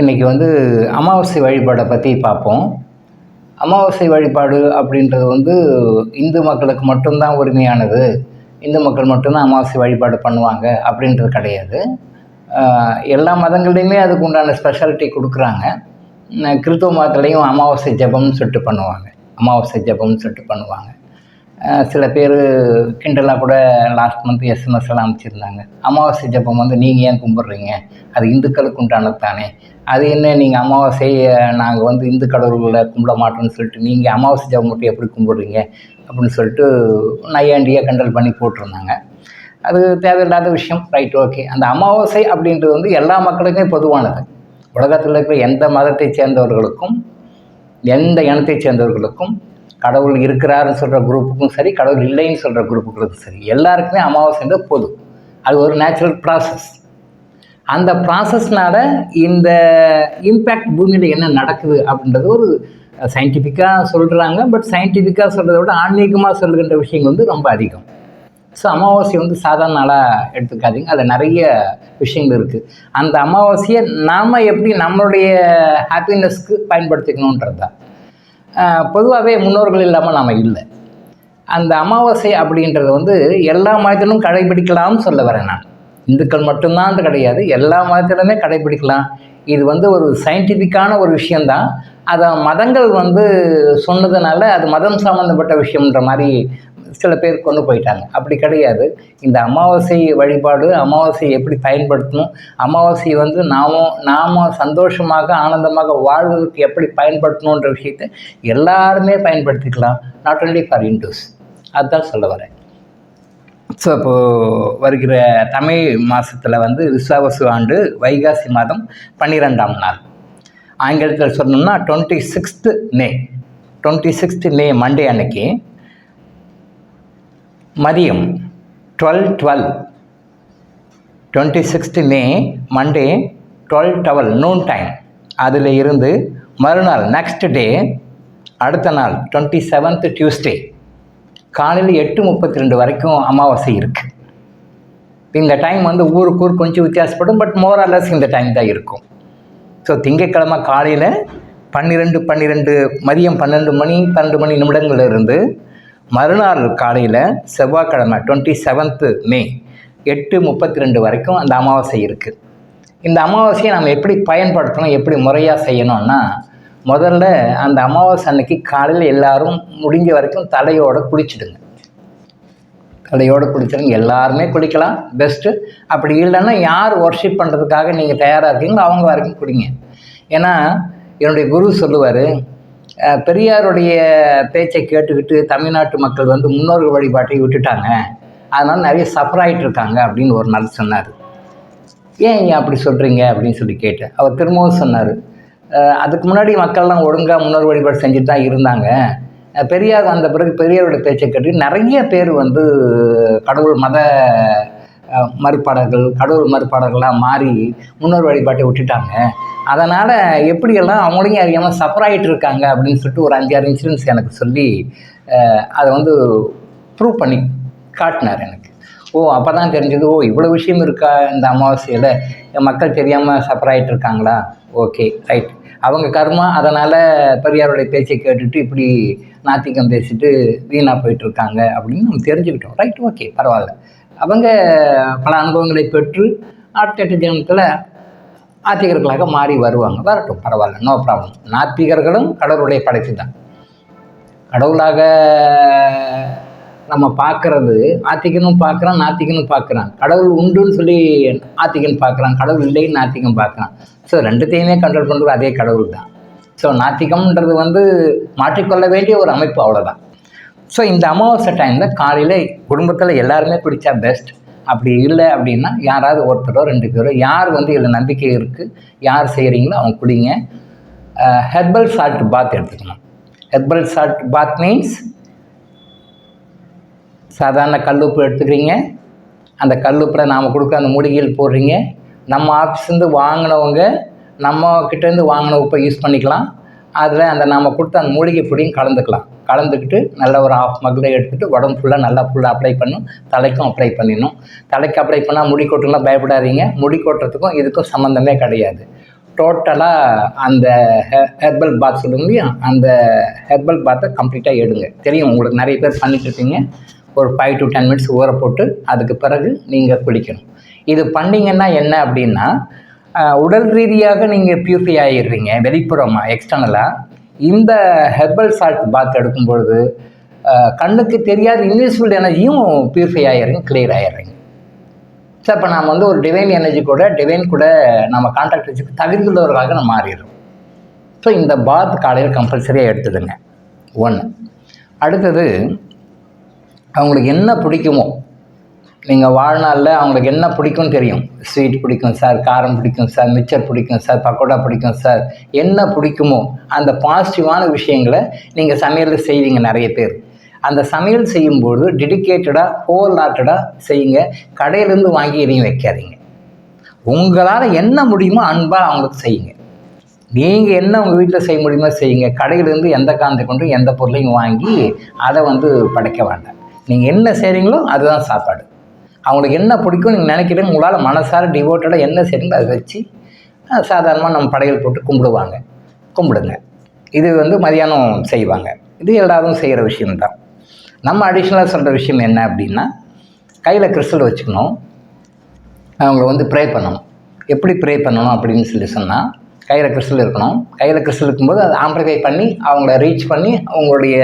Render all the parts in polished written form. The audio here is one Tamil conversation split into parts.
இன்றைக்கி அமாவாசை வழிபாடை பற்றி பார்ப்போம். அமாவாசை வழிபாடு அப்படின்றது இந்து மக்களுக்கு மட்டும்தான் உரிமையானது, இந்து மக்கள் மட்டும்தான் அமாவாசை வழிபாடு பண்ணுவாங்க அப்படின்றது கிடையாது. எல்லா மதங்கள்லையுமே அதுக்கு உண்டான ஸ்பெஷாலிட்டி கொடுக்குறாங்க. கிறிஸ்துவ மதத்துலேயும் அமாவாசை ஜெபம்னு சொல்லிட்டு பண்ணுவாங்க. சில பேர் கிண்டலாக கூட லாஸ்ட் மந்த் எஸ்எம்எஸ் எல்லாம் அனுப்பிச்சிருந்தாங்க. அமாவாசை ஜெபம் நீங்கள் ஏன் கும்பிட்றீங்க, அது இந்துக்களுக்கு உண்டானது தானே, அது என்ன நீங்கள் அமாவாசையை நாங்கள் இந்து கடவுள்களை கும்பிட மாட்டோம்னு சொல்லிட்டு நீங்கள் அமாவாசை ஜெபம் மட்டும் எப்படி கும்பிட்றீங்க அப்படின்னு சொல்லிட்டு நையாண்டியாக கிண்டல் பண்ணி போட்டிருந்தாங்க. அது தேவையில்லாத விஷயம். Right, okay. அந்த அமாவாசை அப்படின்றது எல்லா மக்களுக்குமே பொதுவானது. உலகத்தில் இருக்கிற எந்த மதத்தை சேர்ந்தவர்களுக்கும் எந்த இனத்தை சேர்ந்தவர்களுக்கும், கடவுள் இருக்கிறாருன்னு சொல்கிற குரூப்புக்கும் சரி, கடவுள் இல்லைன்னு சொல்கிற குரூப்புகளுக்கும் சரி, எல்லாருக்குமே அமாவாசைன்றது பொது. அது ஒரு நேச்சுரல் ப்ராசஸ். அந்த ப்ராசஸ்னால் இந்த இம்பேக்ட் பூமியில் என்ன நடக்குது அப்படின்றது ஒரு சயின்டிஃபிக்காக சொல்கிறாங்க. பட் சயின்டிஃபிக்காக சொல்கிறத விட ஆன்மீகமாக சொல்கின்ற விஷயங்கள் ரொம்ப அதிகம். ஸோ அமாவாசை சாதாரண நாளாக எடுத்துக்காதீங்க. அதில் நிறைய விஷயங்கள் இருக்குது. அந்த அமாவாசையை நாம் எப்படி நம்மளுடைய ஹாப்பினஸ்க்கு பயன்படுத்திக்கணுன்றது தான். பொதுவாகவே முன்னோர்கள் இல்லாமல் நாம் இல்லை. அந்த அமாவாசை அப்படின்றது எல்லா மதத்திலும் கடைபிடிக்கலாம்னு சொல்ல வரேன் நான். இந்துக்கள் மட்டும்தான் கிடையாது, எல்லா மதத்திலுமே கடைபிடிக்கலாம். இது ஒரு சயின்டிஃபிக்கான ஒரு விஷயந்தான். அதை மதங்கள் சொன்னதுனால அது மதம் சம்மந்தப்பட்ட விஷயம்ன்ற மாதிரி சில பேர் கொண்டு போயிட்டாங்க. அப்படி கிடையாது. இந்த அமாவாசை வழிபாடு, அமாவாசையை எப்படி பயன்படுத்தணும், அமாவாசையை நாம் சந்தோஷமாக ஆனந்தமாக வாழ்வதற்கு எப்படி பயன்படுத்தணுன்ற விஷயத்தை எல்லாருமே பயன்படுத்திக்கலாம். Not only for Hindus. அதுதான் சொல்ல வரேன். ஸோ இப்போது வருகிற தமிழ் மாதத்தில் விசுவாவசு ஆண்டு வைகாசி மாதம் 12ஆம் நாள். ஆங்கிலத்தில் சொன்னோம்னா 26th மே மண்டே அன்னைக்கு மதியம் 12:12 26th மே மண்டே 12:12 நூன் டைம். அதில் இருந்து மறுநாள் நெக்ஸ்ட் டே, அடுத்த நாள் 27th டியூஸ்டே காலையில் 8:32 வரைக்கும் அமாவாசை இருக்குது. இந்த டைம் ஊருக்கு ஊர் கொஞ்சம் வித்தியாசப்படும். பட் மோர் ஆர் லெஸ் இந்த டைம் தான் இருக்கும். ஸோ திங்கட்கிழமை காலையில் 12 மதியம் 12 மணி நிமிடங்களிலிருந்து மறுநாள் காலையில் செவ்வாய்க்கிழமை 27th மே 8:32 வரைக்கும் அந்த அமாவாசை இருக்குது. இந்த அமாவாசையை நம்ம எப்படி பயன்படுத்தணும், எப்படி முறையாக செய்யணும்னா, முதல்ல அந்த அமாவாசை அன்னைக்கு காலையில் எல்லோரும் முடிஞ்ச வரைக்கும் தலையோடு குளிச்சுடுங்க. எல்லாருமே குளிக்கலாம், பெஸ்ட்டு. அப்படி இல்லைன்னா யார் ஒர்ஷிப் பண்ணுறதுக்காக நீங்கள் தயாராக இருக்கீங்களோ அவங்க வரைக்கும் குடிங்க. ஏன்னா என்னுடைய குரு சொல்லுவார், பெரியாருடைய பேச்சை கேட்டுக்கிட்டு தமிழ்நாட்டு மக்கள் முன்னோர்கள் வழிபாட்டை விட்டுட்டாங்க, அதனால் நிறைய சஃபர் ஆகிட்டு இருக்காங்க அப்படின்னு ஒரு நாள் சொன்னார். ஏன் அப்படி சொல்கிறீங்க அப்படின்னு சொல்லி கேட்டேன். அவர் திரும்பவும் சொன்னார், அதுக்கு முன்னாடி மக்கள்லாம் ஒழுங்காக முன்னோர் வழிபாடு செஞ்சுட்டு தான் இருந்தாங்க. பெரியார் வந்த பிறகு பெரியாரோட பேச்சை கேட்டு நிறைய பேர் கடவுள் மறுப்பாடர்களாக மாறி முன்னோர் வழிபாட்டை விட்டுட்டாங்க. அதனால் எப்படியெல்லாம் அவங்களையும் அறியாமல் சஃபர் ஆகிட்டு இருக்காங்க அப்படின்னு சொல்லிட்டு ஒரு 5-6 இன்சிடென்ட்ஸ் எனக்கு சொல்லி அதை ப்ரூவ் பண்ணி காட்டினார் எனக்கு. அப்போ தான் தெரிஞ்சது, இவ்வளோ விஷயம் இருக்கா இந்த அமாவாசையில், மக்கள் தெரியாமல் சஃபர் ஆகிட்டு இருக்காங்களா. ஓகே, ரைட், அவங்க கர்மா. அதனால் பெரியாருடைய பேச்சை கேட்டுட்டு இப்படி நாத்திகம் பேசிட்டு வீணாக போயிட்டுருக்காங்க அப்படின்னு நம்ம தெரிஞ்சுக்கிட்டோம். ரைட், ஓகே, பரவாயில்ல. அவங்க பல அனுபவங்களை பெற்று அடுத்த ஜென்மத்தில் நாத்திகர்களாக மாறி வருவாங்க, வரட்டும், பரவாயில்ல, நோ ப்ராப்ளம். நாத்திகர்களும் கடவுளுடைய படைப்பு தான். கடவுளாக நம்ம பார்க்குறது ஆத்திகனும் பார்க்குறான், நாத்திகனும் பார்க்குறான். கடவுள் உண்டுன்னு சொல்லி ஆத்திகன் பார்க்குறான், கடவுள் இல்லைன்னு நாத்திகம் பார்க்குறான். ஸோ ரெண்டுத்தையுமே கண்ட்ரோல் பண்ணுறது அதே கடவுள் தான். ஸோ நாத்திகம்ன்றது மாற்றிக்கொள்ள வேண்டிய ஒரு அமைப்பு, அவ்வளோதான். ஸோ இந்த அமாவாசை டைமில் காலையில் குடும்பத்தில் எல்லாருமே குடித்தா பெஸ்ட். அப்படி இல்லை அப்படின்னா யாராவது ஒருத்தரோ 2 பேரோ, யார் இதில் நம்பிக்கை இருக்குது, யார் செய்கிறீங்களோ அவங்க குடிங்க. ஹெர்பல் சால்ட் பாத் எடுத்துக்கணும். ஹெர்பல் சால்ட் பாத் மீன்ஸ் சாதாரண கல்லுப்பு எடுத்துக்கிறீங்க. அந்த கல்லுப்பில் நாம் கொடுக்குற அந்த மூலிகையில் போடுறீங்க. நம்ம ஆஃபீஸ்லேருந்து வாங்கினவங்க நம்ம கிட்டேருந்து வாங்கின உப்பை யூஸ் பண்ணிக்கலாம். அதில் அந்த நாம் கொடுத்த அந்த மூலிகை பொடியும் கலந்துக்கிட்டு நல்ல ஒரு 1/2 மக்களை எடுத்துகிட்டு உடம்பு ஃபுல்லாக அப்ளை பண்ணணும். தலைக்கும் அப்ளை பண்ணிடணும். தலைக்கு அப்ளை பண்ணால் முடி கொட்டலாம் பயப்படாதீங்க. முடி கொட்டுறதுக்கும் இதுக்கும் சம்மந்தமே கிடையாது. டோட்டலாக அந்த ஹெர்பல் பாத் சொல்லுங்க இல்லையா, அந்த ஹெர்பல் பாத்தை கம்ப்ளீட்டாக எடுங்க. தெரியும் உங்களுக்கு, நிறைய பேர் பண்ணிட்டுருப்பீங்க. ஒரு 5 to 10 minutes ஊற போட்டு அதுக்கு பிறகு நீங்கள் குளிக்கணும். இது பண்ணிங்கன்னா என்ன அப்படின்னா, உடல் ரீதியாக நீங்கள் பியூரிஃபை ஆகிடுறீங்க வெளிப்புறமாக, எக்ஸ்டர்னலாக. இந்த ஹெர்பல் சால்ட் பாத் எடுக்கும்பொழுது கண்ணுக்கு தெரியாத இன்விசிபிள் எனர்ஜியும் பியூரிஃபை ஆகிடுறீங்க, கிளியர் ஆகிடுறீங்க. ஸோ இப்போ நாம் வந்து ஒரு டிவைன் எனர்ஜி கூட, டிவைன் கூட நம்ம கான்டாக்ட் வச்சுக்க தகுதியுள்ளவர்களாக நம்ம மாறிடுறோம். ஸோ இந்த பாத் காலையில் கம்பல்சரியாக எடுத்துடுங்க. 1. அடுத்தது, அவங்களுக்கு என்ன பிடிக்குமோ, நீங்கள் வாழ்நாளில் அவங்களுக்கு என்ன பிடிக்கும்னு தெரியும். ஸ்வீட் பிடிக்கும் சார், காரம் பிடிக்கும் சார், மிச்சர் பிடிக்கும் சார், பக்கோடா பிடிக்கும் சார், என்ன பிடிக்குமோ அந்த பாசிட்டிவான விஷயங்களை நீங்கள் சமையலில் செய்வீங்க நிறைய பேர். அந்த சமையல் செய்யும்போது டெடிக்கேட்டடாக, ஹோல் ஹார்ட்டடாக செய்யுங்க. கடையிலேருந்து வாங்கி எதையும் வைக்காதீங்க. உங்களால் என்ன முடியுமோ அன்பாக அவங்களுக்கு செய்யுங்க. நீங்கள் என்ன உங்கள் வீட்டில் செய்ய முடியுமோ செய்யுங்க. கடையிலேருந்து எந்த காரணத்தை கொண்டு எந்த பொருளையும் வாங்கி அதை வந்து படைக்க வேண்டாம். நீங்கள் என்ன செய்கிறீங்களோ அதுதான் சாப்பாடு. அவங்களுக்கு என்ன பிடிக்கும் நீங்கள் நினைக்கிறீங்க, உங்களால் மனசார டிவோட்டடாக என்ன செய்கிறீங்களோ அதை வச்சு சாதாரணமாக நம்ம படையல் போட்டு கும்பிடுங்க. இது வந்து மதியானம் செய்வாங்க. இது எல்லாரும் செய்கிற விஷயம்தான். நம்ம அடிஷ்னலாக சொல்கிற விஷயம் என்ன அப்படின்னா, கையில் கிறிஸ்டல் வச்சுக்கணும். அவங்கள வந்து ப்ரே பண்ணணும். எப்படி ப்ரே பண்ணணும் அப்படின்னு சொன்னால், கையில் கிறிஸ்டல் இருக்கணும். கையில் கிறிஸ்டல் இருக்கும்போது அதை ஆம்பிளிஃபை பண்ணி அவங்கள ரீச் பண்ணி அவங்களுடைய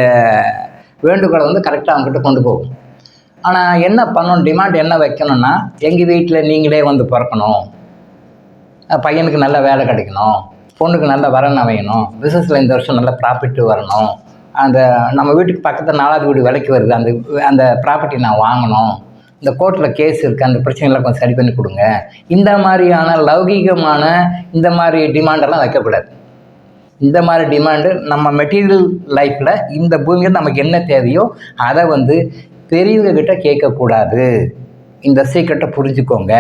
வேண்டுகோளை வந்து கரெக்டாக அவங்ககிட்ட கொண்டு போகும். ஆனால் என்ன பண்ணணும், டிமாண்ட் என்ன வைக்கணும்னா, எங்கள் வீட்டில் நீங்களே வந்து பிறக்கணும், பையனுக்கு நல்ல வேலை கிடைக்கணும், பொண்ணுக்கு நல்ல வரன் அமையணும், பிஸ்னஸில் இந்த வருஷம் நல்ல ப்ராஃபிட் வரணும், அந்த நம்ம வீட்டுக்கு பக்கத்தில் 4வது வீடு விலைக்கு வருது, அந்த ப்ராப்பர்ட்டி நான் வாங்கணும், இந்த கோர்ட்டில் கேஸ் இருக்குது, அந்த பிரச்சனைகளை கொஞ்சம் சரி பண்ணி கொடுங்க. இந்த மாதிரியான லௌகீகமான இந்த மாதிரி டிமாண்டெல்லாம் வைக்கக்கூடாது. இந்த மாதிரி டிமாண்டு நம்ம மெட்டீரியல் லைஃப்பில் இந்த பூமியில் நமக்கு என்ன தேவையோ அதை வந்து பெரியவங்கக்கிட்ட கேட்கக்கூடாது. இந்த சீக்கிரட்டை புரிஞ்சுக்கோங்க.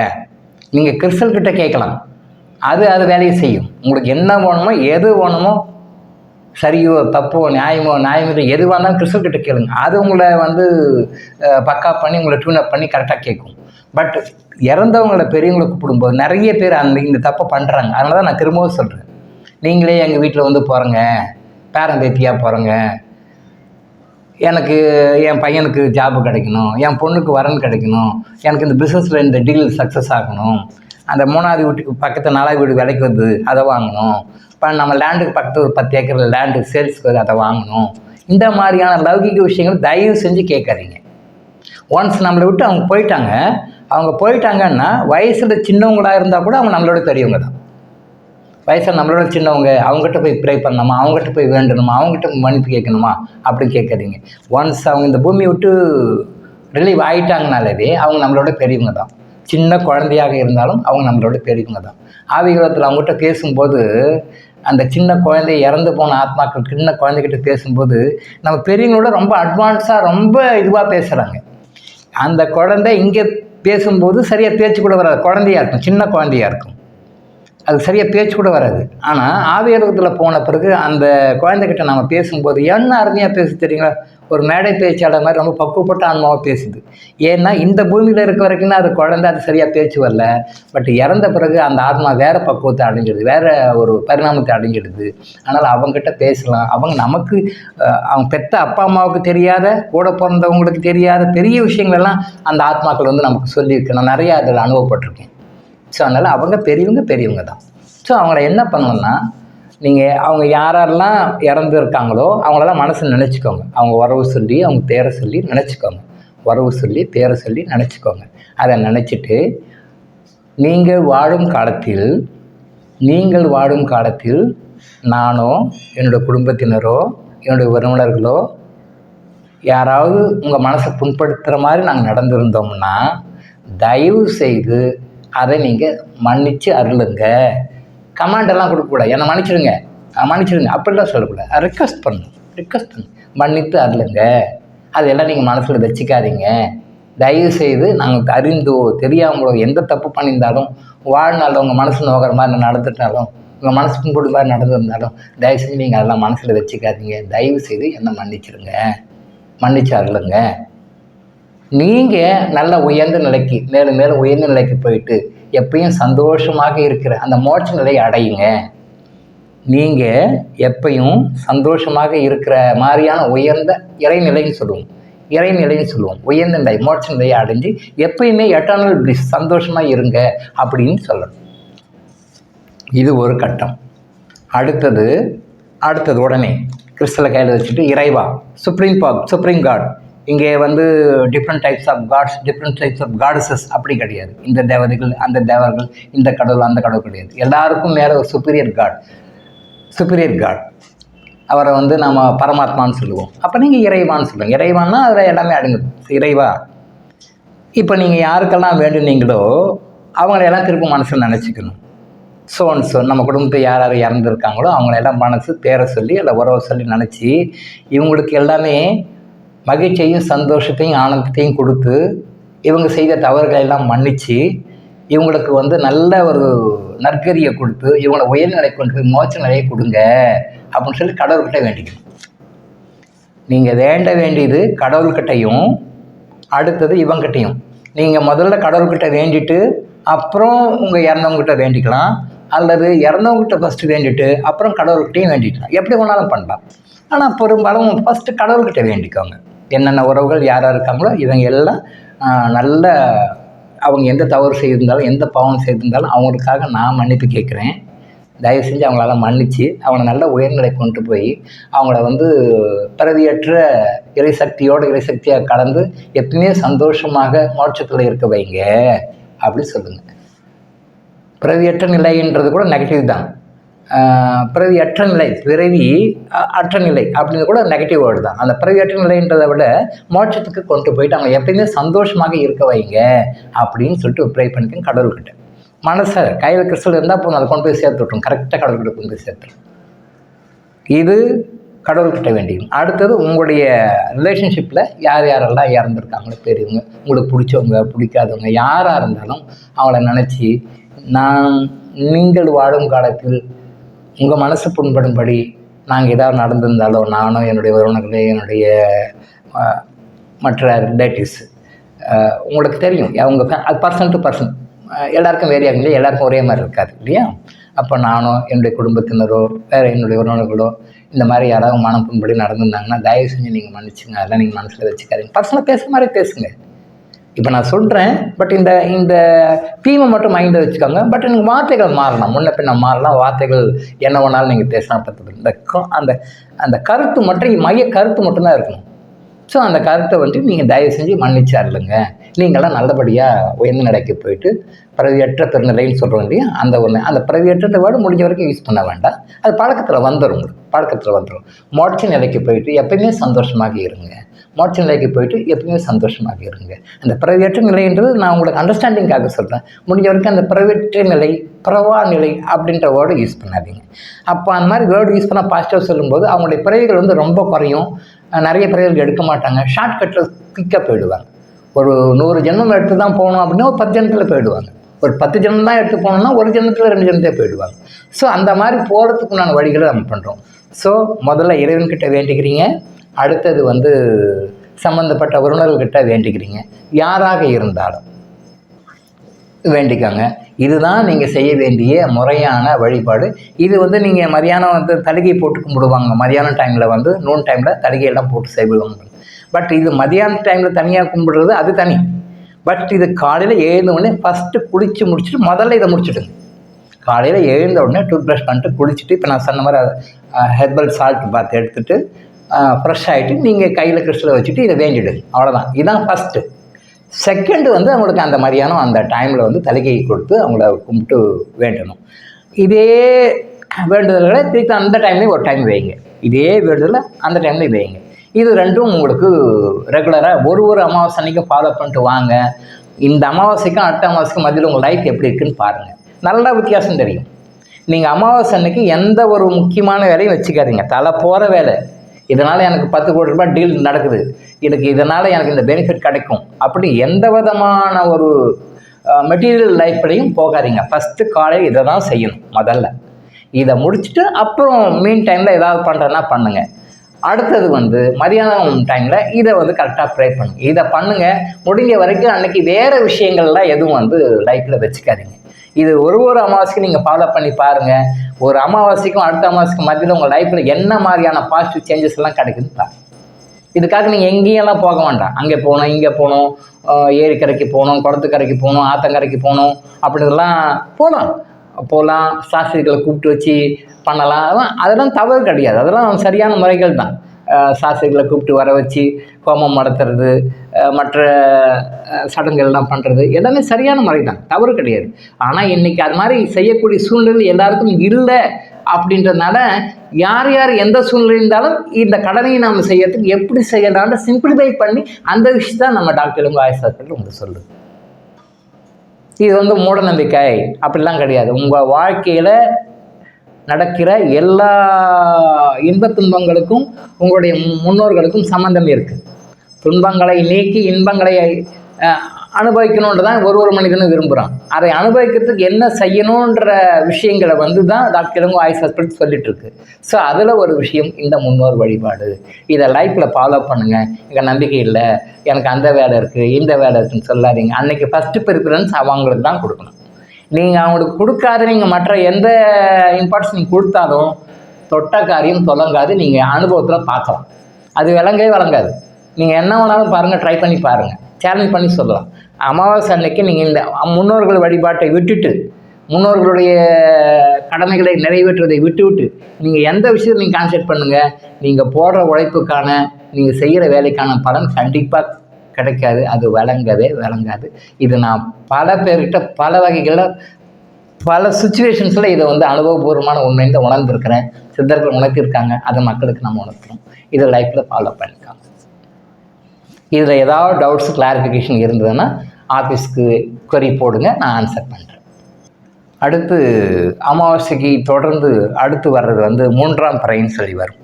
நீங்கள் கிறிஸ்டல்கிட்ட கேட்கலாம், அது வேலையை செய்யும். உங்களுக்கு என்ன வேணுமோ, எது வேணுமோ, சரியோ தப்போ நியாயமோ எதுவாக இருந்தாலும் கிறிஸ்டல்கிட்ட கேளுங்க. அது உங்களை வந்து பக்கா பண்ணி உங்களை டியூனப் பண்ணி கரெக்டாக கேட்கும். பட் இறந்தவங்களை பெரியவங்களை கூப்பிடும்போது நிறைய பேர் இந்த தப்பை பண்ணுறாங்க. அதனால தான் நான் திரும்பவும் சொல்கிறேன், நீங்களே எங்கள் வீட்டில் வந்து போகிறங்க, பேரம்பேத்தியாக போகிறங்க, எனக்கு என் பையனுக்கு ஜாபு கிடைக்கணும், என் பொண்ணுக்கு வரன் கிடைக்கணும், எனக்கு இந்த பிஸ்னஸில் இந்த டீல் சக்ஸஸ் ஆகணும், அந்த 3வது வீட்டுக்கு பக்கத்தில் 4வது வீடு விலைக்கு வருது அதை வாங்கணும், இப்போ நம்ம லேண்டுக்கு பக்கத்தில் ஒரு 10 ஏக்கர் லேண்டு சேல்ஸ்க்கு வருது அதை வாங்கணும். இந்த மாதிரியான லௌகிக விஷயங்கள் தயவு செஞ்சு கேட்காதீங்க. ஒன்ஸ் நம்மளை விட்டு அவங்க போயிட்டாங்கன்னா வயசில் சின்னவங்களாக இருந்தால் கூட அவங்க நம்மளோட பெரியவங்க தான். வயசில் நம்மளோட சின்னவங்க, அவங்ககிட்ட போய் ப்ரே பண்ணணுமா, அவங்ககிட்ட போய் வேண்டணுமா, அவங்ககிட்ட மன்னிப்பு கேட்கணுமா அப்படின்னு கேட்காதீங்க. ஒன்ஸ் அவங்க இந்த பூமியை விட்டு ரிலீவ் ஆகிட்டாங்கனாலே அவங்க நம்மளோட பெரியவங்க தான். சின்ன குழந்தையாக இருந்தாலும் அவங்க நம்மளோட பெரியவங்க தான். ஆவிகளத்தில் அவங்ககிட்ட பேசும்போது, அந்த சின்ன குழந்தை இறந்து போன ஆத்மாக்கள் சின்ன குழந்தைகிட்ட பேசும்போது நம்ம பெரியவங்களோட ரொம்ப அட்வான்ஸாக ரொம்ப இதுவாக பேசுகிறாங்க. அந்த குழந்தை இங்கே பேசும்போது சரியாக பேச்சு கூட வராது, குழந்தையாக இருக்கும், சின்ன குழந்தையாக இருக்கும், அது சரியாக பேச்சு கூட வராது. ஆனால் ஆவியலகத்தில் போன பிறகு அந்த குழந்தைகிட்ட நம்ம பேசும்போது என்ன அருமையாக பேசு தெரியுங்களா, ஒரு மேடை பேச்சாளர் மாதிரி ரொம்ப பக்குவப்பட்ட ஆன்மாவாக பேசுது. ஏன்னா இந்த பூமியில் இருக்க வரைக்கும் தான் அது குழந்தை, அது சரியாக பேச்சு வரல. பட் இறந்த பிறகு அந்த ஆத்மா வேறு பக்குவத்தை அடைஞ்சிடுது, வேறு ஒரு பரிணாமத்தை அடைஞ்சிடுது. அதனால் அவங்ககிட்ட பேசலாம். அவங்க நமக்கு அவங்க பெற்ற அப்பா அம்மாவுக்கு தெரியாத, கூட பிறந்தவங்களுக்கு தெரியாத பெரிய விஷயங்களெல்லாம் அந்த ஆத்மாக்கள் வந்து நமக்கு சொல்லியிருக்கு. நான் நிறையா அதில் அனுபவப்பட்டிருக்கேன். ஸோ அதனால் அவங்க பெரியவங்க தான். ஸோ அவங்கள என்ன பண்ணணும்னா, நீங்கள் அவங்க யாரெல்லாம் இறந்துருக்காங்களோ அவங்களெல்லாம் மனசில் நினச்சிக்கோங்க. அவங்க வரவு சொல்லி, அவங்க பேரை சொல்லி நினச்சிக்கோங்க. வரவு சொல்லி, பேரை சொல்லி நினச்சிக்கோங்க. அதை நினச்சிட்டு நீங்கள் வாழும் காலத்தில் நானோ, என்னோடய குடும்பத்தினரோ, என்னுடைய உறவினர்களோ யாராவது உங்கள் மனசை புண்படுத்துகிற மாதிரி நாங்கள் நடந்திருந்தோம்னா தயவு செய்து அதை நீங்கள் மன்னித்து அருளுங்க. கமாண்டெல்லாம் கொடுக்கக்கூடாது, என்னை மன்னிச்சிடுங்க அப்படிலாம் சொல்லக்கூடாது. ரிக்வஸ்ட் பண்ணு, மன்னித்து அருளுங்க. அதெல்லாம் நீங்கள் மனசில் வச்சுக்காதீங்க. தயவுசெய்து நாங்கள் அறிந்தோ தெரியாமலோ எந்த தப்பு பண்ணியிருந்தாலும், வாழ்நாளில் உங்கள் மனசு நோக்கிற மாதிரி நடந்துட்டாலும், உங்கள் மனசு புண்படுற மாதிரி நடந்திருந்தாலும் தயவு செஞ்சு நீங்கள் அதெல்லாம் மனசில் வச்சுக்காதீங்க. தயவு செய்து என்னை மன்னிச்சிடுங்க, மன்னிச்சு அருளுங்க. நீங்கள் நல்ல உயர்ந்த நிலைக்கு, மேலும் மேலும் உயர்ந்த நிலைக்கு போயிட்டு எப்பயும் சந்தோஷமாக இருக்கிற அந்த மோட்ச நிலையை அடையுங்க. நீங்கள் எப்பயும் சந்தோஷமாக இருக்கிற மாதிரியான உயர்ந்த இறைநிலைன்னு சொல்லுவோம். உயர்ந்த நிலை மோட்ச நிலையை அடைஞ்சு எப்பயுமே எட்டர்னல் பிளிஸ் சந்தோஷமாக இருங்க அப்படின்னு சொல்லணும். இது ஒரு கட்டம். அடுத்தது உடனே கிறிஸ்தல கையில் வச்சுட்டு இறைவா, சுப்ரீம் காட். இங்கே different types of gods, different types of goddesses அப்படி கிடையாது. இந்த தேவதைகள், அந்த தேவர்கள், இந்த கடவுள், அந்த கடவுள் கிடையாது. எல்லாருக்கும் மேலே ஒரு சுப்பீரியர் காட். அவரை நம்ம பரமாத்மான்னு சொல்லுவோம். அப்போ நீங்கள் இறைவான்னு சொல்லுங்கள். இறைவான்னா அதில் எல்லாமே அடங்குது. இறைவா, இப்போ நீங்கள் யாருக்கெல்லாம் வேண்டுனீங்களோ அவங்களெல்லாம் திரும்ப மனசில் நினச்சிக்கணும். ஸோ நம்ம குடும்பத்தை யார் இறந்துருக்காங்களோ அவங்களெல்லாம் மனசு பேரை சொல்லி இல்லை உறவை சொல்லி நினச்சி இவங்களுக்கு எல்லாமே மகிழ்ச்சியையும் சந்தோஷத்தையும் ஆனந்தத்தையும் கொடுத்து இவங்க செய்த தவறுகளை எல்லாம் மன்னித்து இவங்களுக்கு நல்ல ஒரு நற்கதியை கொடுத்து இவங்களை உயர்நிலை கொண்டு போய் மோட்ச நிலையை கொடுங்க அப்படின்னு சொல்லி கடவுள்கிட்ட வேண்டிக்கணும். நீங்கள் வேண்ட வேண்டியது கடவுள்கிட்டையும் அடுத்தது இவங்கிட்டையும். நீங்கள் முதல்ல கடவுள்கிட்ட வேண்டிட்டு அப்புறம் உங்கள் இறந்தவங்ககிட்ட வேண்டிக்கலாம், அல்லது இறந்தவங்ககிட்ட ஃபஸ்ட்டு வேண்டிட்டு அப்புறம் கடவுள்கிட்டையும் வேண்டிக்கலாம். எப்படி வேணாலும் பண்ணலாம். ஆனால் பெரும்பாலும் ஃபஸ்ட்டு கடவுள்கிட்ட வேண்டிக்கோங்க. என்னென்ன உறவுகள் யார் இருக்காங்களோ இவங்க எல்லாம் நல்ல அவங்க எந்த தவறு செய்திருந்தாலும் எந்த பாவம் செய்திருந்தாலும் அவங்களுக்காக நான் மன்னிப்பு கேட்குறேன். தயவு செஞ்சு அவங்களால மன்னித்து அவங்கள நல்ல உயர்நிலை கொண்டு போய் அவங்கள பிறவியற்ற இறைசக்தியாக கலந்து எப்பவுமே சந்தோஷமாக மோட்சத்தில் இருக்க வைங்க அப்படி சொல்லுங்கள். பிறவியற்ற நிலைன்றது கூட நெகட்டிவ் தான். பிறவி அற்ற நிலை அப்படின்னு கூட நெகட்டிவ் வேர்டு தான். அந்த பிறவியற்ற நிலைன்றதை விட மோட்சத்துக்கு கொண்டு போயிட்டு அவங்க எப்பயுமே சந்தோஷமாக இருக்க வைங்க அப்படின்னு சொல்லிட்டு ப்ரே பண்ணிக்கோங்க கடவுள்கிட்ட. மனசை கையில் கிறிஸ்டல் இருந்தால் போதும், அதை கொண்டு போய் சேர்த்து விட்ரும். கரெக்டாக கடவுள்கிட்ட கொண்டு போய் சேர்த்துரும். இது கடவுள்கிட்ட வேண்டியும். அடுத்தது உங்களுடைய ரிலேஷன்ஷிப்பில் யாரெல்லாம் இறந்துருக்காங்களோ பெரியவங்க, உங்களுக்கு பிடிச்சவங்க பிடிக்காதவங்க யாராக இருந்தாலும் அவங்கள நினச்சி நீங்கள் வாழும் காலத்தில் உங்கள் மனசு புண்படும்படி நாங்கள் ஏதாவது நடந்திருந்தாலோ நானோ என்னுடைய உறவினர்களே என்னுடைய மற்ற ரிலேட்டிவ்ஸு உங்களுக்கு தெரியும் அவங்க அது பர்சன் டு பர்சன் எல்லாருக்கும் வேரி ஆகும் இல்லையா, எல்லாருக்கும் ஒரே மாதிரி இருக்காது இல்லையா. அப்போ நானோ என்னுடைய குடும்பத்தினரோ வேறு என்னுடைய உறவினர்களோ இந்த மாதிரி யாராவது மனம் புண்படி நடந்திருந்தாங்கன்னா தயவு செஞ்சு நீங்கள் மன்னிச்சுங்க. அதெல்லாம் நீங்கள் மனசில் வச்சுக்காதீங்க. பர்சனலாக பேசுகிற மாதிரி பேசுங்க. இப்போ நான் சொல்கிறேன், பட் இந்த தீமை மட்டும் மைண்டில் வச்சுக்கோங்க. பட் எனக்கு வார்த்தைகள் மாறலாம், முன்ன பின்ன மாறலாம். வார்த்தைகள் என்ன வேணாலும் நீங்கள் பேசலாம். அந்த அந்த கருத்து மட்டும் மைய கருத்து மட்டும்தான் இருக்கணும். ஸோ அந்த கருத்தை நீங்கள் தயவு செஞ்சு மன்னிச்சாருங்க. நீங்களாம் நல்லபடியாக உயர்ந்த நிலைக்கு போயிட்டு பிறவியற்ற பெருநிலைன்னு சொல்கிறோம் இல்லையா, அந்த பிறவியற்ற வேர்டு முடிஞ்ச வரைக்கும் யூஸ் பண்ண வேண்டாம். அது பழக்கத்தில் வந்துடும். மோட்ச நிலைக்கு போயிட்டு எப்பயுமே சந்தோஷமாக இருங்க. அந்த பிறவியற்ற நிலைன்றது நான் உங்களுக்கு அண்டர்ஸ்டாண்டிங்காக சொல்கிறேன். முடிஞ்ச வரைக்கும் அந்த பிறவியற்ற நிலை, பிரவா நிலை அப்படின்ற வேர்டு யூஸ் பண்ணாதீங்க. அப்போ அந்த மாதிரி வேர்டு யூஸ் பண்ணால் பாசிட்டிவ் சொல்லும்போது அவங்களுடைய பிறவிகள் ரொம்ப குறையும். நிறைய பிறவிகள் எடுக்க மாட்டாங்க. ஷார்ட்கட்டில் குயிக்காக போயிடுவாங்க. ஒரு 100 ஜென்மம் எடுத்து தான் போகணும் அப்படின்னா ஒரு 10 ஜென்மத்தில் போயிடுவாங்க. ஒரு 10 ஜென்மம் தான் எடுத்து போகணுன்னா ஒரு ஜென்மத்தில் 2 ஜென்மத்தே போயிடுவாங்க. ஸோ அந்த மாதிரி போகிறதுக்குண்டான வழிகளை நம்ம பண்ணுறோம். ஸோ முதல்ல இறைவன்கிட்ட வேண்டிக்கிறீங்க. அடுத்தது சம்மந்தப்பட்ட உறவினர்கள்கிட்ட வேண்டிக்கிறீங்க. யாராக இருந்தாலும் வேண்டிக்காங்க. இதுதான் நீங்கள் செய்ய வேண்டிய முறையான வழிபாடு. இது நீங்கள் மதியானம் தலிகை போட்டு கும்பிடுவாங்க. மதியானம் டைமில் நூன் டைமில் தலிகையெல்லாம் போட்டு செய்வாங்க. பட் இது மதியான டைமில் தனியாக கும்பிடுறது அது தனி. பட் இது காலையில் எழுந்த உடனே ஃபஸ்ட்டு குளித்து முடிச்சுட்டு முதல்ல இதை முடிச்சுடுங்க. காலையில் எழுந்த உடனே டூத் ப்ரஷ் பண்ணிட்டு குளிச்சுட்டு இப்போ நான் சொன்ன மாதிரி ஹெர்பல் சால்ட் பாத் எடுத்துகிட்டு ஃப்ரெஷ் ஆகிட்டு நீங்கள் கையில் கிறிஸ்டலை வச்சுட்டு இதை வேண்டிடுங்க. அவ்வளோதான். இதுதான் ஃபஸ்ட்டு. செகண்டு அவங்களுக்கு அந்த மதியானம் அந்த டைமில் தலிகை கொடுத்து அவங்கள கும்பிட்டு வேண்டணும். இதே வேண்டுதல்களை திருப்பி அந்த டைம்லேயும் ஒரு டைம் வைங்க. இதே வேண்டுதலை அந்த டைம்லேயும் வைங்க. இது ரெண்டும் உங்களுக்கு ரெகுலராக ஒரு அமாவாசை அன்றைக்கும் ஃபாலோ பண்ணிட்டு வாங்க. இந்த அமாவாசைக்கும் அடுத்த அமாவாசைக்கும் மத்தியில் உங்கள் லைஃப் எப்படி இருக்குதுன்னு பாருங்கள். நல்லா வித்தியாசம் தெரியும். நீங்கள் அமாவாசை அன்றைக்கி எந்த ஒரு முக்கியமான வேலையும் வச்சுக்காதீங்க. தலை போகிற வேலை, இதனால் எனக்கு 10 கோடி ரூபாய் டீல் நடக்குது, இதனால் எனக்கு இந்த பெனிஃபிட் கிடைக்கும், அப்படி எந்த விதமான ஒரு மெட்டீரியல் லைஃப்லையும் போகாதீங்க. ஃபஸ்ட்டு காலையில் இதை தான் செய்யணும். முதல்ல இதை முடிச்சுட்டு அப்புறம் மீன் டைமில் ஏதாவது பண்ணுறதுனா பண்ணுங்கள். அடுத்தது மதியானம் டைமில் இதை கரெக்டாக ப்ரே பண்ணுங்கள். இதை பண்ணுங்கள். முடிஞ்ச வரைக்கும் அன்றைக்கி வேறு விஷயங்கள்லாம் எதுவும் லைஃப்பில் வச்சுக்காதீங்க. இது ஒரு அமாவாசைக்கு நீங்கள் ஃபாலோ பண்ணி பாருங்கள். ஒரு அமாவாசைக்கும் அடுத்த அமாவாசைக்கும் மத்தியில் உங்கள் லைஃப்பில் என்ன மாதிரியான பாசிட்டிவ் சேஞ்சஸ் எல்லாம் கிடைக்குதுன்னு பாருங்க. இதுக்காக நீங்கள் எங்கேயெல்லாம் போக வேண்டாம். அங்கே போகணும், இங்கே போகணும், ஏரிக்கரைக்கு போகணும், குளத்துக்கரைக்கு போகணும், ஆத்தங்கரைக்கு போகணும், அப்படின்லாம் போகலாம். சாஸ்திரிகளை கூப்பிட்டு வச்சு பண்ணலாம். அதெல்லாம் தவறு கிடையாது. அதெல்லாம் சரியான முறைகள் தான். சாஸ்திரிகளை கூப்பிட்டு வர வச்சு ஹோமம் நடத்துறது, மற்ற சடங்குகள்லாம் பண்ணுறது எல்லாமே சரியான முறை தான், தவறு கிடையாது. ஆனால் இன்றைக்கி அது மாதிரி செய்யக்கூடிய சூழ்நிலை எல்லாருக்கும் இல்லை. அப்படின்றதுனால யார் யார் எந்த சூழ்நிலை இருந்தாலும் இந்த கடனையை நாம் செய்யறதுக்கு எப்படி செய்யலாம்னு சிம்பிளிஃபை பண்ணி அந்த விஷயத்தான் நம்ம டாக்டர் இளங்கோ ஆயுஷ் ஹாஸ்பிட்டல் உங்களுக்கு சொல்லுது. இது மூட நம்பிக்கை அப்படிலாம் கிடையாது. உங்கள் வாழ்க்கையில் நடக்கிற எல்லா இன்பத் துன்பங்களுக்கும் உங்களுடைய முன்னோர்களுக்கும் சம்பந்தம் இருக்குது. துன்பங்களை நீக்கி இன்பங்களை அனுபவிக்கணுன்றதான் ஒரு மனிதனும் விரும்புகிறான். அதை அனுபவிக்கிறதுக்கு என்ன செய்யணுன்ற விஷயங்களை தான் டாக்டர் இளங்கோ ஆயுஷ் ஹாஸ்பிட்டல் சொல்லிட்டு இருக்கு. ஸோ அதில் ஒரு விஷயம் இந்த முன்னோர் வழிபாடு. இதை லைஃப்பில் ஃபாலோ பண்ணுங்கள். எங்கள் நம்பிக்கை இல்லை, எனக்கு அந்த வேலை இருக்குது, இந்த வேலை இருக்குதுன்னு சொல்லாதீங்க. அன்றைக்கி ஃபஸ்ட்டு ப்ரிஃபரன்ஸ் அவங்களுக்கு தான் கொடுக்கணும். நீங்கள் அவங்களுக்கு கொடுக்காத நீங்கள் மற்ற எந்த இம்பார்ட்டன்ஸ் நீங்கள் கொடுத்தாலும் தொட்ட காரியம் தொடங்காது. நீங்கள் அனுபவத்தில் பார்க்கலாம். அது விளங்காது. நீங்கள் என்ன வேணாலும் பாருங்கள், ட்ரை பண்ணி பாருங்கள், சேலஞ்ச் பண்ணி சொல்லலாம். அமாவாசை அன்னைக்கு நீங்கள் இந்த முன்னோர்கள் வழிபாட்டை விட்டுட்டு, முன்னோர்களுடைய கடமைகளை நிறைவேற்றுவதை விட்டு நீங்கள் எந்த விஷயத்தை நீங்கள் கான்சென்ட்ரேட் பண்ணுங்கள். நீங்கள் போடுற உழைப்புக்கான, நீங்கள் செய்கிற வேலைக்கான பலன் கண்டிப்பாக கிடைக்காது. அது விளங்காது. இது நான் பல பேர்கிட்ட பல வகைகளில் பல சுச்சுவேஷன்ஸில் இதை அனுபவபூர்வமான உண்மையை உணர்ந்துருக்கிறேன். சித்தர்கள் உணர்த்திருக்காங்க. அதை மக்களுக்கு நம்ம உணர்த்துறோம். இதை லைஃப்பில் ஃபாலோ பண்ணிக்காங்க. இதில் ஏதாவது டவுட்ஸ் கிளாரிஃபிகேஷன் இருந்ததுன்னா ஆஃபீஸ்க்கு query போடுங்க, நான் ஆன்சர் பண்ணுறேன். அடுத்து அமாவாசைக்கு தொடர்ந்து அடுத்து வர்றது 3ஆம் பிறைன்னு சொல்லி வரும்.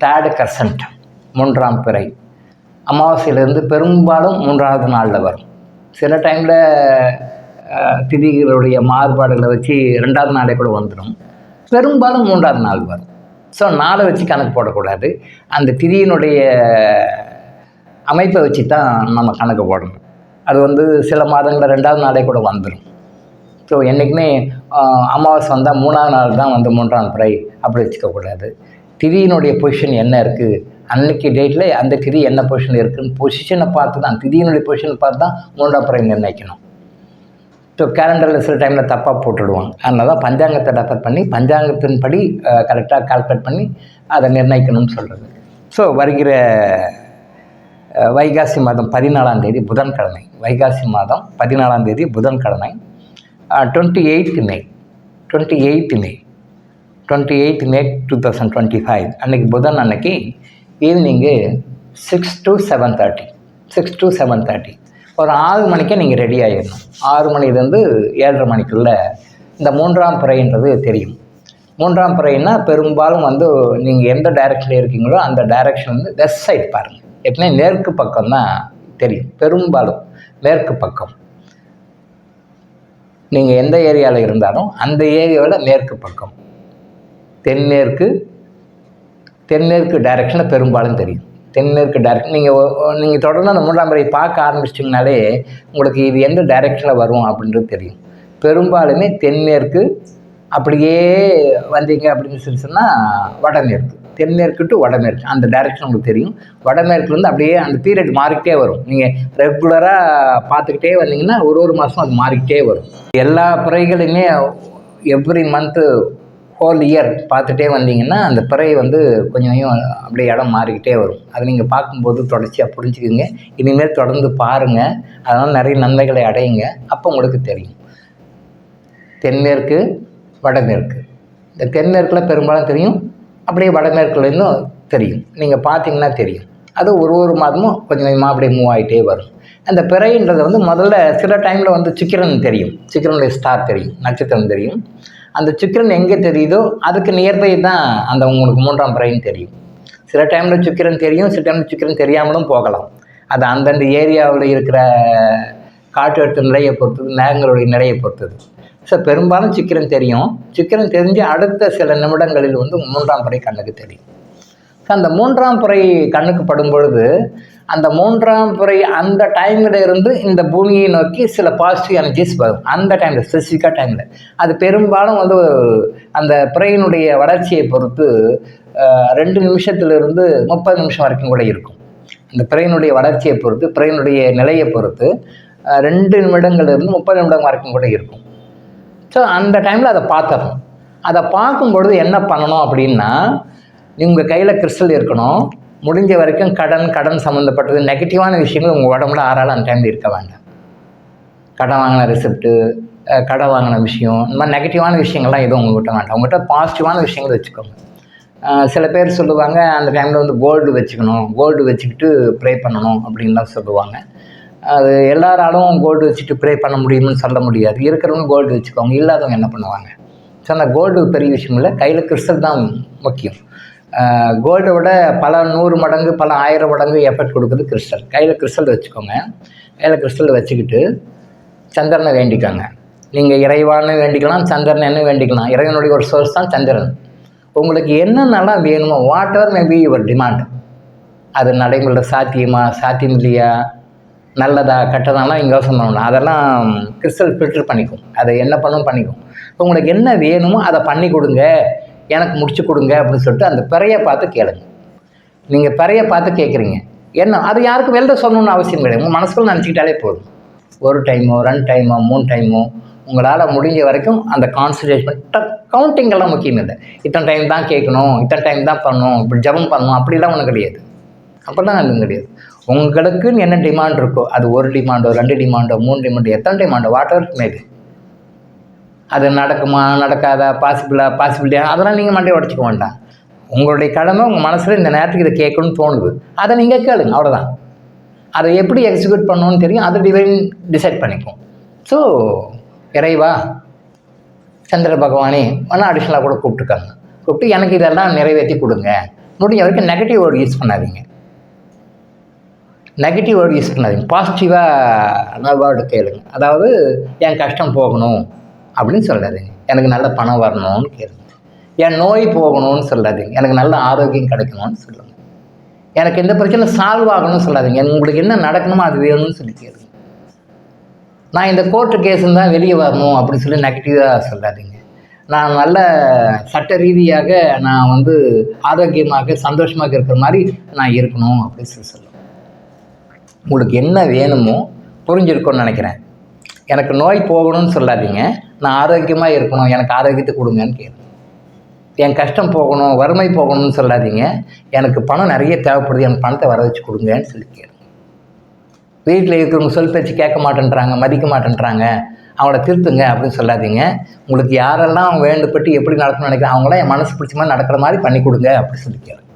3rd crescent, 3ஆம் பிறை அமாவாசையிலேருந்து பெரும்பாலும் 3ஆவது நாளில் வரும். சில டைமில் திதிகளுடைய மாறுபாடுகளை வச்சு 2ஆவது நாளே கூட வந்துடும். பெரும்பாலும் 3ஆவது நாள் வரும். ஸோ நாளை வச்சு கணக்கு போடக்கூடாது. அந்த திதியினுடைய அமைப்பை வச்சு தான் நம்ம கணக்கு போடணும். அது சில மாதங்களில் 2ஆவது நாளே கூட வந்துடும். ஸோ என்றைக்குமே அமாவாசை வந்தால் 3ஆவது நாள் தான் 3ஆம் பிறை அப்படி வச்சுக்கக்கூடாது. திதியினுடைய பொசிஷன் என்ன இருக்குது, அன்றைக்கி டேட்டில் அந்த திதி என்ன பொசிஷனில் இருக்குதுன்னு பொசிஷனை பார்த்து தான், திதியினுடைய பொசிஷனை பார்த்து தான் 3ஆம் பிறை நிர்ணயிக்கணும். ஸோ கேலண்டரில் சில டைமில் தப்பாக போட்டுடுவாங்க. அதனால தான் பஞ்சாங்கத்தை ரெஃபர் பண்ணி பஞ்சாங்கத்தின்படி கரெக்டாக கால்குலேட் பண்ணி அதை நிர்ணயிக்கணும்னு சொல்கிறது. ஸோ வருகிற வைகாசி மாதம் 14ஆம் தேதி புதன்கிழமை, வைகாசி மாதம் 14ஆம் தேதி புதன்கிழமை, 28th May 2025 அன்றைக்கி புதன் அன்னைக்கு ஈவினிங்கு 6 to 7:30 ஒரு 6 மணிக்கே நீங்கள் ரெடி ஆகிடணும். 6 மணிலேருந்து 7:30 மணிக்குள்ளே இந்த 3ஆம் பிறைன்றது தெரியும். 3ஆம் பிறைன்னா பெரும்பாலும் நீங்கள் எந்த டைரக்ஷனில் இருக்கீங்களோ அந்த டைரக்ஷன் வெஸ்ட் சைடு பாருங்கள். எப்பவுமே மேற்கு பக்கம் தான் தெரியும். பெரும்பாலும் மேற்கு பக்கம். நீங்கள் எந்த ஏரியாவில் இருந்தாலும் அந்த ஏரியாவில் மேற்கு பக்கம், தென்மேற்கு டைரக்ஷனில் பெரும்பாலும் தெரியும். தென்மேற்கு டைரக்ஷன் நீங்கள் தொடர்ந்து அந்த 3ஆம் பிறையை பார்க்க ஆரம்பிச்சிட்டிங்கனாலே உங்களுக்கு இது எந்த டைரக்ஷனில் வரும் அப்படின்றது தெரியும். பெரும்பாலுமே தென்மேற்கு. அப்படியே வந்தீங்க அப்படின்னு சொன்னால் வடமேற்கு, தென்மேற்கு டு வடமேற்கு அந்த டைரக்ஷன் உங்களுக்கு தெரியும். வடமேற்குலேருந்து அப்படியே அந்த பீரியட் மாறிக்கிட்டே வரும். நீங்கள் ரெகுலராக பார்த்துக்கிட்டே வந்தீங்கன்னா ஒரு மாதம் அது மாறிக்கிட்டே வரும். எல்லா பிறைகளுமே எவ்ரி மந்த்து ஹோல் இயர் பார்த்துட்டே வந்தீங்கன்னா அந்த பிறை கொஞ்சம் அப்படியே இடம் மாறிக்கிட்டே வரும். அதை நீங்கள் பார்க்கும்போது தொடர்ச்சியாக புரிஞ்சுக்குங்க. இனிமேல் தொடர்ந்து பாருங்கள். அதனால் நிறைய நன்மைகளை அடையுங்க. அப்போ உங்களுக்கு தெரியும். தென்மேற்கு, வடமேற்கு. இந்த தென்மேற்கில் பெரும்பாலும் தெரியும். அப்படியே வடமேற்குலேருந்தும் தெரியும். நீங்கள் பார்த்தீங்கன்னா தெரியும். அது ஒரு மாதமும் கொஞ்சம் கொஞ்சமாக அப்படியே மூவ் ஆகிட்டே வரும். அந்த பிறைன்றது முதல்ல சில டைமில் சுக்கிரன் தெரியும். சுக்கிரனுடைய ஸ்டார் தெரியும், நட்சத்திரம் தெரியும். அந்த சுக்கிரன் எங்கே தெரியுதோ அதுக்கு நியர்பை தான் அந்த உங்களுக்கு 3ஆம் பிறைன்னு தெரியும். சில டைமில் சுக்கிரன் தெரியும், சில டைமில் சுக்கிரன் தெரியாமலும் போகலாம். அது அந்தந்த ஏரியாவில் இருக்கிற காற்றழுத்த நிலையை பொறுத்தது, மேகங்களுடைய நிலையை பொறுத்தது. ஸோ பெரும்பாலும் சுக்கிரன் தெரியும். சுக்கிரன் தெரிஞ்சு அடுத்த சில நிமிடங்களில் 3ஆம் பிறை கண்ணுக்கு தெரியும். ஸோ அந்த 3ஆம் பிறை கண்ணுக்கு படும் பொழுது அந்த 3ஆம் பிறை அந்த டைமில் இருந்து இந்த பூமியை நோக்கி சில பாசிட்டிவ் எனர்ஜிஸ் வரும். அந்த டைமில் ஸ்பெசிஃபிக்காக டைமில் அது பெரும்பாலும் வந்து அந்த பிறையினுடைய வளர்ச்சியை பொறுத்து 2 நிமிஷத்துலேருந்து 30 நிமிஷம் வரைக்கும் கூட இருக்கும். அந்த பிறையினுடைய வளர்ச்சியை பொறுத்து, பிறையினுடைய நிலையை பொறுத்து 2 நிமிடங்கள்லேருந்து 30 நிமிடம் வரைக்கும் கூட இருக்கும். ஸோ அந்த டைமில் அதை பார்த்துடணும். அதை பார்க்கும்பொழுது என்ன பண்ணணும் அப்படின்னா, உங்கள் கையில் கிறிஸ்டல் இருக்கணும். முடிஞ்ச வரைக்கும் கடன் சம்மந்தப்பட்டது நெகட்டிவான விஷயங்கள் உங்கள் உடம்புல ஆறாலும் அந்த டைமில் இருக்க வேண்டாம். கடன் வாங்கின ரிசிப்ட்டு, கடன் வாங்கின விஷயம், இந்த மாதிரி நெகட்டிவான விஷயங்கள்லாம் எதுவும் உங்கள்கிட்ட வேண்டாம். உங்கள்கிட்ட பாசிட்டிவான விஷயங்கள் வச்சுக்கோங்க. சில பேர் சொல்லுவாங்க அந்த டைமில் வந்து கோல்டு வச்சுக்கணும், கோல்டு வச்சுக்கிட்டு ப்ரே பண்ணணும் அப்படின்லாம் சொல்லுவாங்க. அது எல்லாராலும் கோல்டு வச்சுட்டு ப்ரே பண்ண முடியும்னு சொல்ல முடியாது. இருக்கிறவங்க கோல்டு வச்சுக்கோங்க, இல்லாதவங்க என்ன பண்ணுவாங்க? ஸோ அந்த கோல்டு பெரிய விஷயம் இல்லை, கையில் கிறிஸ்டல் தான் முக்கியம். கோல்டை விட பல 100 மடங்கு பல 1000 மடங்கு எஃபெக்ட் கொடுக்குறது கிறிஸ்டல். கையில் கிறிஸ்டல் வச்சுக்கோங்க. கையில் கிறிஸ்டல் வச்சுக்கிட்டு சந்திரனை வேண்டிக்கோங்க. நீங்கள் இறைவான்னு வேண்டிக்கலாம், சந்திரனை வேண்டிக்கலாம். இறைவனுடைய ஒரு சோர்ஸ் தான் சந்திரன். உங்களுக்கு என்னென்னலாம் வேணுமோ, what ever may be your demand, அது நடைமுறையில் சாத்தியம் இல்லையா, நல்லதா கெட்டதாலாம் இங்கே யோசனை பண்ணணும். அதெல்லாம் கிறிஸ்டல் ஃபில்டர் பண்ணிக்கும். அதை என்ன பண்ணிக்கும். உங்களுக்கு என்ன வேணுமோ அதை பண்ணி கொடுங்க, எனக்கு முடிச்சு கொடுங்க அப்படின்னு சொல்லிட்டு அந்த பிறையை பார்த்து கேளுங்க. நீங்கள் பிறையை பார்த்து கேட்குறீங்க, என்ன அது யாருக்கும் வெளில சொல்லணும்னு அவசியம் கிடையாது. உங்கள் மனசுக்குள்ள நினச்சிக்கிட்டாலே போதும். 1 டைமோ 2 டைமோ 3 டைமோ உங்களால் முடிஞ்ச வரைக்கும் அந்த கான்சன்ட்ரேஷன் கவுண்டிங்கெல்லாம் முக்கியம் இல்லை. இத்தனை டைம் தான் கேட்கணும், இத்தனை டைம் தான் பண்ணணும், இப்படி ஜபம் பண்ணணும் அப்படிலாம் ஒன்றும் கிடையாது. அப்படிலாம் எதுவும் கிடையாது. உங்களுக்குன்னு என்ன டிமாண்ட் இருக்கோ, அது 1 டிமாண்டோ 2 டிமாண்டோ 3 டிமாண்டோ எத்தனை டிமாண்டோ வாட் எவர் மேபி, அது நடக்குமா நடக்காதா, பாசிபிலிட்டியா, அதெல்லாம் நீங்கள் மண்டையை உடச்சிக்க வேண்டாம். உங்களுடைய கடமை உங்கள் மனசில் இந்த நேரத்துக்கு இதை கேட்கணும்னு தோணுது, அதை நீங்கள் கேளுங்க, அவ்வளோதான். அதை எப்படி எக்ஸிக்யூட் பண்ணணும்னு தெரியும், அதை டிவைன் டிசைட் பண்ணிக்கும். ஸோ இறைவா, சந்திர பகவானே வேணால் அடிஷ்னலாக கூட கூப்பிட்டு எனக்கு இதெல்லாம் நிறைவேற்றி கொடுங்க. முடிஞ்ச வரைக்கும் நெகட்டிவ் வேர்டு யூஸ் பண்ணாதீங்க. பாசிட்டிவாக வேர்டு கேளுங்க. அதாவது என் கஷ்டம் போகணும் அப்படின்னு சொல்லாதீங்க, எனக்கு நல்ல பணம் வரணும்னு கேளுங்க. என் நோய் போகணும்னு சொல்லாதீங்க, எனக்கு நல்ல ஆரோக்கியம் கிடைக்கணும்னு சொல்லுங்கள். எனக்கு எந்த பிரச்சனை சால்வ் ஆகணும்னு சொல்லாதீங்க, உங்களுக்கு என்ன நடக்கணுமோ அது வேணும்னு சொல்லி கேளுங்க. நான் இந்த கோர்ட்டு கேஸுன்னு தான் வெளியே வரணும் அப்படின்னு சொல்லி நெகட்டிவாக சொல்லாதீங்க. நான் நல்ல சட்ட ரீதியாக நான் வந்து ஆரோக்கியமாக சந்தோஷமாக இருக்கிற மாதிரி நான் இருக்கணும் அப்படின்னு சொல்லுவேன். உங்களுக்கு என்ன வேணுமோ புரிஞ்சிருக்கும்னு நினைக்கிறேன். எனக்கு நோய் போகணும்னு சொல்லாதீங்க, நான் ஆரோக்கியமாக இருக்கணும், எனக்கு ஆரோக்கியத்தை கொடுங்கன்னு கேளுங்க. என் கஷ்டம் போகணும், வறுமை போகணும்னு சொல்லாதீங்க, எனக்கு பணம் நிறைய தேவைப்படுது, எனக்கு பணத்தை வர வச்சு கொடுங்கன்னு சொல்லி கேளுங்க. வீட்டில் இருக்கிறவங்க சொல் பேச்சு கேட்க மாட்டேன்றாங்க, மதிக்க மாட்டேன்றாங்க, அவங்கள திருத்துங்க அப்படின்னு சொல்லாதீங்க. உங்களுக்கு யாரெல்லாம் அவங்க வேண்டுபட்டு எப்படி நடக்கணும்னு நினைக்கிறேன், அவங்களாம் என் மனசு பிடிச்ச மாதிரி நடக்கிற மாதிரி பண்ணி கொடுங்க அப்படின்னு சொல்லி கேளுங்க.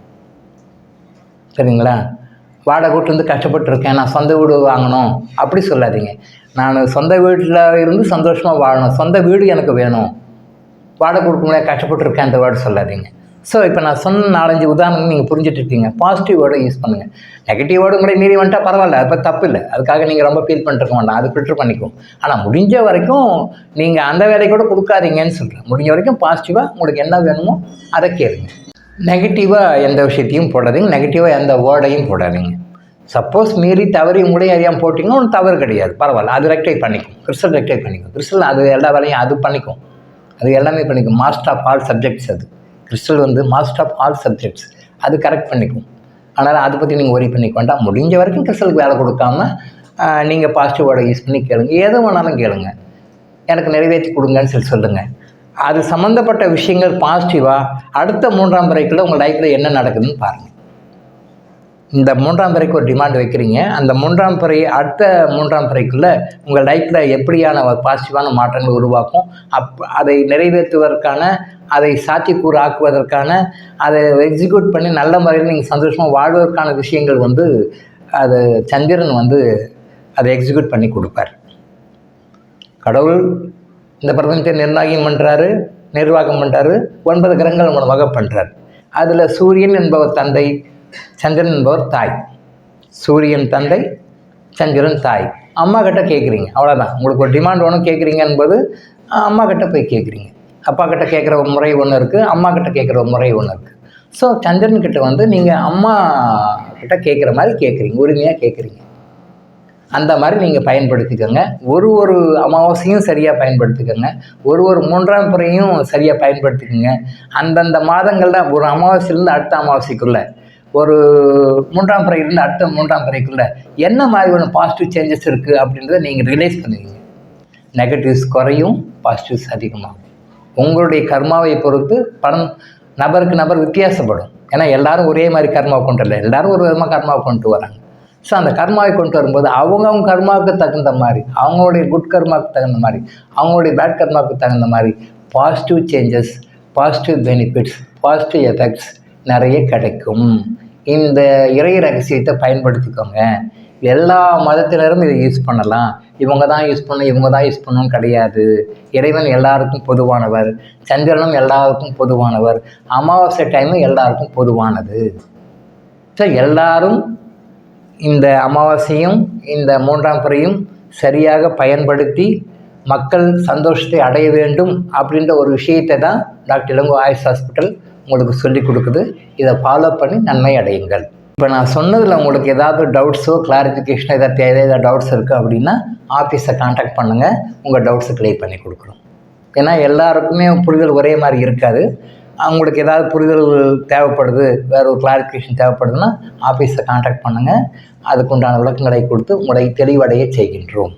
சரிங்களா? வாடகை வீட்டிலேருந்து கஷ்டப்பட்டுருக்கேன், நான் சொந்த வீடு வாங்கணும் அப்படி சொல்லாதீங்க. நான் சொந்த வீட்டில் இருந்து சந்தோஷமாக வாழணும், சொந்த வீடு எனக்கு வேணும், வாடகை கொடுக்க முடியாது கஷ்டப்பட்டுருக்கேன் அந்த வேர்டு சொல்லாதீங்க. ஸோ இப்போ நான் சொன்ன 4-5 உதாரணங்கள் நீங்கள் புரிஞ்சுட்டு இருக்கீங்க. பாசிட்டிவ் வேர்டை யூஸ் பண்ணுங்கள். நெகட்டிவ் வேர்டு கூட மீறி வந்துட்டால் பரவாயில்ல, அது தப்பு இல்லை, அதுக்காக நீங்கள் ரொம்ப ஃபீல் பண்ணிருக்க வேண்டாம், அது ஃபில்டர் பண்ணிக்கும். ஆனால் முடிஞ்ச வரைக்கும் நீங்கள் அந்த வேலையை கூட கொடுக்காதீங்கன்னு சொல்கிறேன். முடிஞ்ச வரைக்கும் பாசிட்டிவாக உங்களுக்கு என்ன வேணுமோ அதை கேளுங்க. நெகட்டிவாக எந்த விஷயத்தையும் போடாதீங்க, நெகட்டிவாக எந்த வேர்டையும் போடாதீங்க. சப்போஸ் மீறி தவறி உங்களையும் அறியாமல் போட்டிங்கன்னா ஒன்றும் தவறு கிடையாது, பரவாயில்ல, அது ரெக்டை பண்ணிக்கும். கிறிஸ்டல் ரெக்டை பண்ணிக்கும். கிறிஸ்டல் அது எல்லா வேலையும் அது பண்ணிக்கும், அது எல்லாமே பண்ணிக்கும். மாஸ்டர் ஆஃப் ஆல் சப்ஜெக்ட்ஸ் அது. கிறிஸ்டல் வந்து மாஸ்டர் ஆஃப் ஆல் சப்ஜெக்ட்ஸ், அது கரெக்ட் பண்ணிக்கும். அதனால் அதை பற்றி நீங்கள் ஒரி பண்ணிக்க வேண்டாம். முடிஞ்ச வரைக்கும் கிறிஸ்டலுக்கு வேலை கொடுக்காம நீங்கள் பாசிட்டிவ் வேர்டை யூஸ் பண்ணி கேளுங்க. எது வேணாலும் கேளுங்க, எனக்கு நிறைவேற்றி கொடுங்கன்னு சொல்லுங்கள். அது சம்மந்தப்பட்ட விஷயங்கள் பாசிட்டிவாக அடுத்த 3ஆம் பிறைக்குள்ளே உங்கள் லைஃப்பில் என்ன நடக்குதுன்னு பாருங்கள். இந்த 3ஆம் பிறைக்கு ஒரு டிமாண்ட் வைக்கிறீங்க, அந்த 3ஆம் பிறை அடுத்த 3ஆம் பிறைக்குள்ளே உங்கள் லைஃப்பில் எப்படியான ஒரு பாசிட்டிவான மாற்றங்கள் உருவாக்கும், அதை நிறைவேற்றுவதற்கான, அதை சாத்தியக்கூறு ஆக்குவதற்கான, அதை எக்ஸிக்யூட் பண்ணி நல்ல முறையில் நீங்கள் சந்தோஷமாக வாழ்வதற்கான விஷயங்கள் வந்து அது சந்திரன் வந்து அதை எக்ஸிக்யூட் பண்ணி கொடுப்பார். கடவுள் இந்த பிரபஞ்சத்தை நிர்வாகம் பண்ணுறாரு, 9 கிரகங்கள் மூலமாக பண்ணுறாரு. அதில் சூரியன் என்பவர் தந்தை, சந்திரன் என்பவர் தாய். சூரியன் தந்தை, சந்திரன் தாய். அம்மா கிட்ட கேட்குறீங்க, அவ்வளோதான். உங்களுக்கு ஒரு டிமாண்ட் ஒன்று கேட்குறீங்க என்பது அம்மா கிட்ட போய் கேட்குறீங்க. அப்பா கிட்ட கேட்குற ஒரு முறை ஒன்று இருக்குது, அம்மா கிட்ட கேட்குற ஒரு முறை ஒன்று இருக்குது. ஸோ சந்திரன்கிட்ட வந்து நீங்கள் அம்மா கிட்ட கேட்குற மாதிரி கேட்குறீங்க, உரிமையாக கேட்குறீங்க. அந்த மாதிரி நீங்கள் பயன்படுத்திக்கோங்க. ஒரு அமாவாசையும் சரியாக பயன்படுத்திக்கோங்க. ஒரு 3ஆம் பிறையும் சரியாக பயன்படுத்திக்கோங்க. அந்தந்த மாதங்களில் ஒரு அமாவாசையிலேருந்து அடுத்த அமாவாசைக்குள்ளே, ஒரு 3ஆம் பிறையிலேருந்து அடுத்த 3ஆம் பிறைக்குள்ளே என்ன மாதிரி ஒரு பாசிட்டிவ் சேஞ்சஸ் இருக்குது அப்படின்றத நீங்கள் ரியலைஸ் பண்ணுவீங்க. நெகட்டிவ்ஸ் குறையும், பாசிட்டிவ்ஸ் அதிகமாகும். உங்களுடைய கர்மாவை பொறுத்து நபருக்கு நபர் வித்தியாசப்படும். ஏன்னா எல்லாரும் ஒரே மாதிரி கர்மாவை கொண்டு வரல, எல்லாரும் ஒரு விதமாக கர்மாவை கொண்டு வராங்க. ஸோ அந்த கர்மாவை கொண்டு வரும்போது அவங்க கர்மாவுக்கு தகுந்த மாதிரி, அவங்களுடைய குட் கர்மாவுக்கு தகுந்த மாதிரி, அவங்களுடைய பேட் கர்மாவுக்கு தகுந்த மாதிரி positive changes, positive benefits, positive effects நிறைய கிடைக்கும். இந்த இறை ரகசியத்தை பயன்படுத்திக்கோங்க. எல்லா மதத்தினரும் இதை யூஸ் பண்ணலாம். இவங்க தான் யூஸ் பண்ணணும் கிடையாது. இறைவன் எல்லாருக்கும் பொதுவானவர், சந்திரனும் எல்லாருக்கும் பொதுவானவர், அமாவாசை டைமும் எல்லாருக்கும் பொதுவானது. ஸோ எல்லாரும் இந்த அமாவாசையும் இந்த 3ஆம் பிறையும் சரியாக பயன்படுத்தி மக்கள் சந்தோஷத்தை அடைய வேண்டும் அப்படின்ற ஒரு விஷயத்தை தான் டாக்டர் இளங்கோ ஆயுஷ் ஹாஸ்பிட்டல் உங்களுக்கு சொல்லிக் கொடுக்குது. இதை ஃபாலோ பண்ணி நன்மை அடையுங்கள். இப்போ நான் சொன்னதில் உங்களுக்கு ஏதாவது டவுட்ஸோ கிளாரிஃபிகேஷனோ ஏதாவது டவுட்ஸ் இருக்குது அப்படின்னா ஆஃபீஸை கான்டாக்ட் பண்ணுங்கள், உங்கள் டவுட்ஸை கிளியர் பண்ணி கொடுக்குறோம். ஏன்னா எல்லாருக்குமே புரிதல் ஒரே மாதிரி இருக்காது. அவங்களுக்கு ஏதாவது புரிதல் தேவைப்படுது, வேறு ஒரு கிளாரிஃபிகேஷன் தேவைப்படுதுன்னா ஆஃபீஸை கான்டாக்ட் பண்ணுங்கள். அதுக்குண்டான விளக்கங்களை கொடுத்து உங்களை தெளிவடைய செய்கின்றோம்.